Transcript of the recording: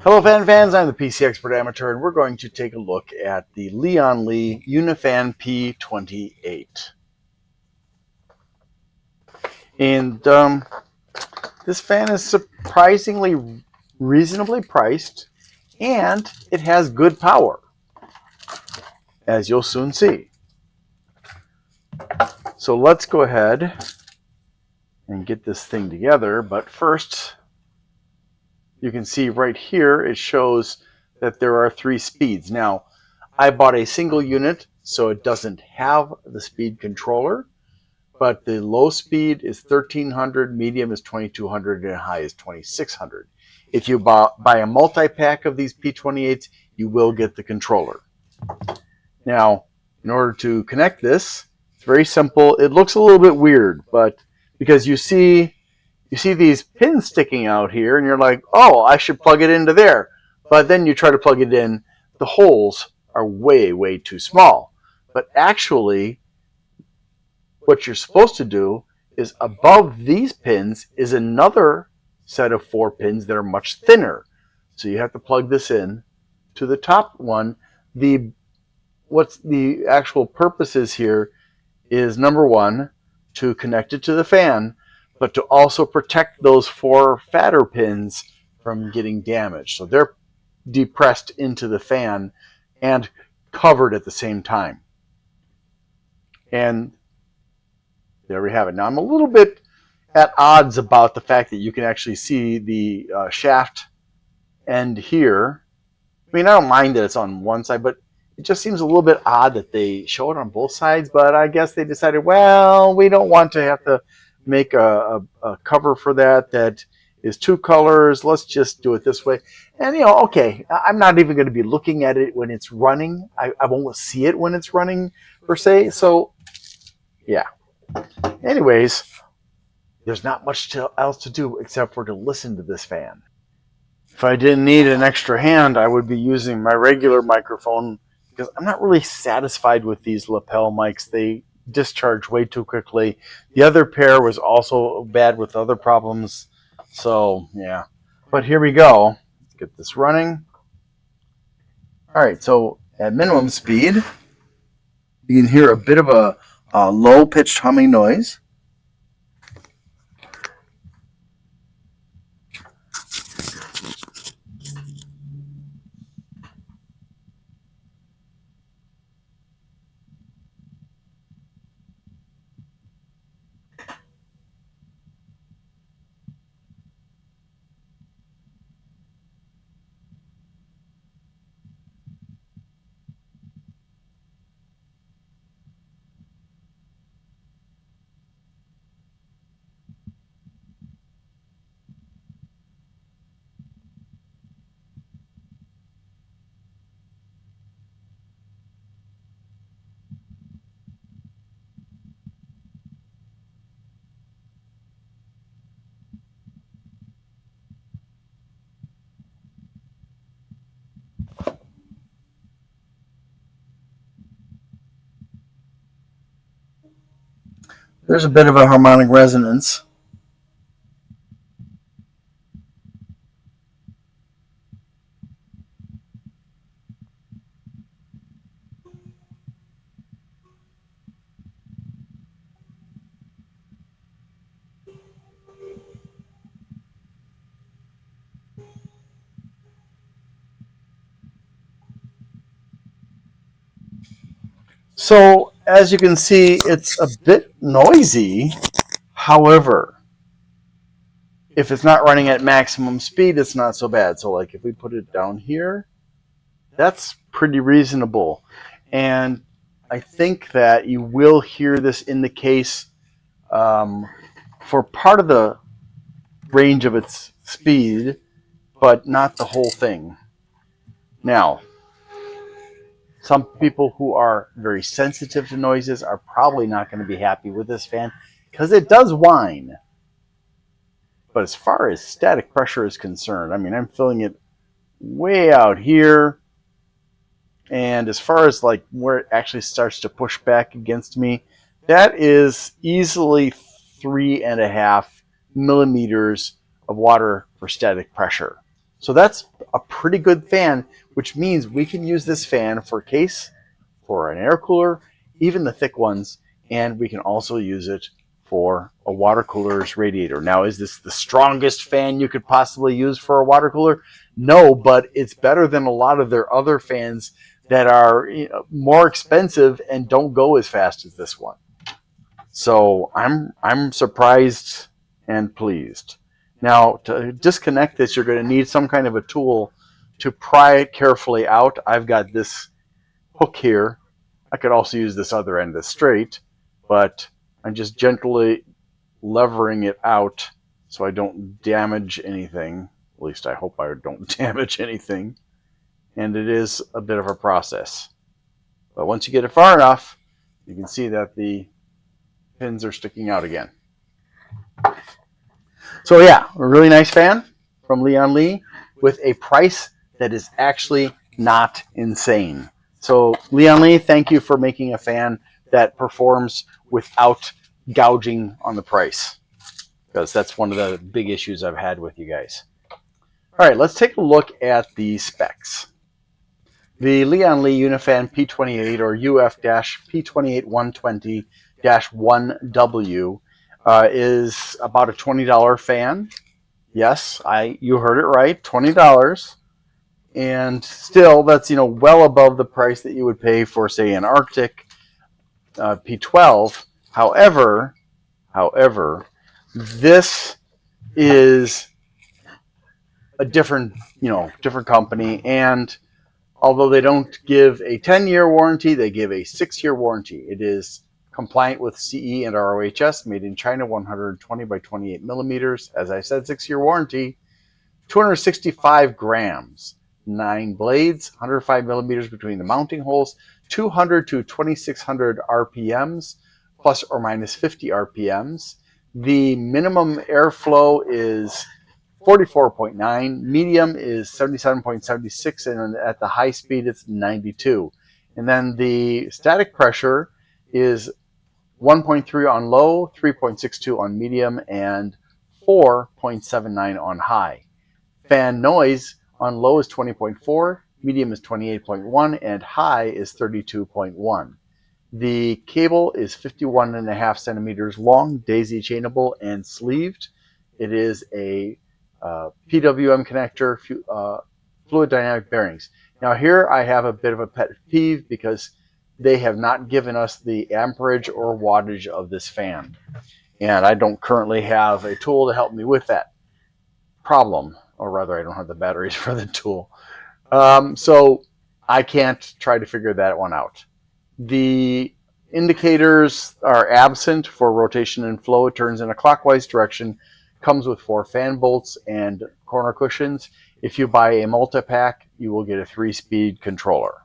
Hello fans, I'm the PC Expert Amateur, and we're going to take a look at the Lian Unifan P28. And this fan is surprisingly reasonably priced, and it has good power, as you'll soon see. So let's go ahead and get this thing together, but first, you can see right here it shows that there are 3 speeds. Now, I bought a single unit, so it doesn't have the speed controller, but the low speed is 1300, medium is 2200, and high is 2600. If you buy a multi-pack of these P28s, you will get the controller. Now, in order to connect this, it's very simple. It looks a little bit weird, but because you see these pins sticking out here, and you're like, oh, I should plug it into there. But then you try to plug it in, the holes are way, way too small. But actually, what you're supposed to do is above these pins is another set of 4 pins that are much thinner. So you have to plug this in to the top one. What's the actual purpose is here is, number one, to connect it to the fan, but to also protect those 4 fatter pins from getting damaged. So they're depressed into the fan and covered at the same time. And there we have it. Now I'm a little bit at odds about the fact that you can actually see the shaft end here. I mean, I don't mind that it's on one side, but it just seems a little bit odd that they show it on both sides. But I guess they decided, well, we don't want to have to make a cover for that is 2 colors. Let's just do it this way. And, okay, I'm not even going to be looking at it when it's running. I won't see it when it's running, per se. So, yeah. Anyways, there's not much else to do except for to listen to this fan. If I didn't need an extra hand, I would be using my regular microphone, because I'm not really satisfied with these lapel mics. They discharge way too quickly. The other pair was also bad with other problems. So, yeah. But here we go. Let's get this running. All right, so at minimum speed, you can hear a bit of a low-pitched humming noise. There's a bit of a harmonic resonance. So, as you can see, it's a bit noisy. However, if it's not running at maximum speed, it's not so bad. So, like, if we put it down here, that's pretty reasonable. And I think that you will hear this in the case for part of the range of its speed, but not the whole thing. Now, some people who are very sensitive to noises are probably not going to be happy with this fan because it does whine. But as far as static pressure is concerned, I mean, I'm feeling it way out here. And as far as like where it actually starts to push back against me, that is easily 3.5 millimeters of water for static pressure. So that's a pretty good fan, which means we can use this fan for case, for an air cooler, even the thick ones, and we can also use it for a water cooler's radiator. Now, is this the strongest fan you could possibly use for a water cooler? No, but it's better than a lot of their other fans that are more expensive and don't go as fast as this one. So I'm surprised and pleased. Now, to disconnect this, you're going to need some kind of a tool to pry it carefully out. I've got this hook here. I could also use this other end that's straight, but I'm just gently levering it out so I don't damage anything. At least I hope I don't damage anything. And it is a bit of a process. But once you get it far enough, you can see that the pins are sticking out again. So yeah, a really nice fan from Lian Li with a price that is actually not insane. So Lian Li, thank you for making a fan that performs without gouging on the price, because that's one of the big issues I've had with you guys. All right, let's take a look at the specs. The Lian Li Unifan P28 or UF-P28 120-1W is about a $20 fan. Yes, you heard it right, $20. And still, that's well above the price that you would pay for, say, an Arctic P12. However, this is a different company, and although they don't give a 10-year warranty, they give a 6-year warranty. It is compliant with CE and ROHS, made in China, 120 by 28 millimeters. As I said, 6-year warranty, 265 grams, 9 blades, 105 millimeters between the mounting holes, 200 to 2600 RPMs, plus or minus 50 RPMs. The minimum airflow is 44.9, medium is 77.76, and at the high speed it's 92. And then the static pressure is 1.3 on low, 3.62 on medium, and 4.79 on high. Fan noise on low is 20.4, medium is 28.1, and high is 32.1. The cable is 51.5 centimeters long, daisy chainable and sleeved. It is a PWM connector, fluid dynamic bearings. Now here I have a bit of a pet peeve because they have not given us the amperage or wattage of this fan. And I don't currently have a tool to help me with that problem, or rather I don't have the batteries for the tool. So I can't try to figure that one out. The indicators are absent for rotation and flow. It turns in a clockwise direction, comes with 4 fan bolts and corner cushions. If you buy a multi-pack, you will get a 3-speed controller.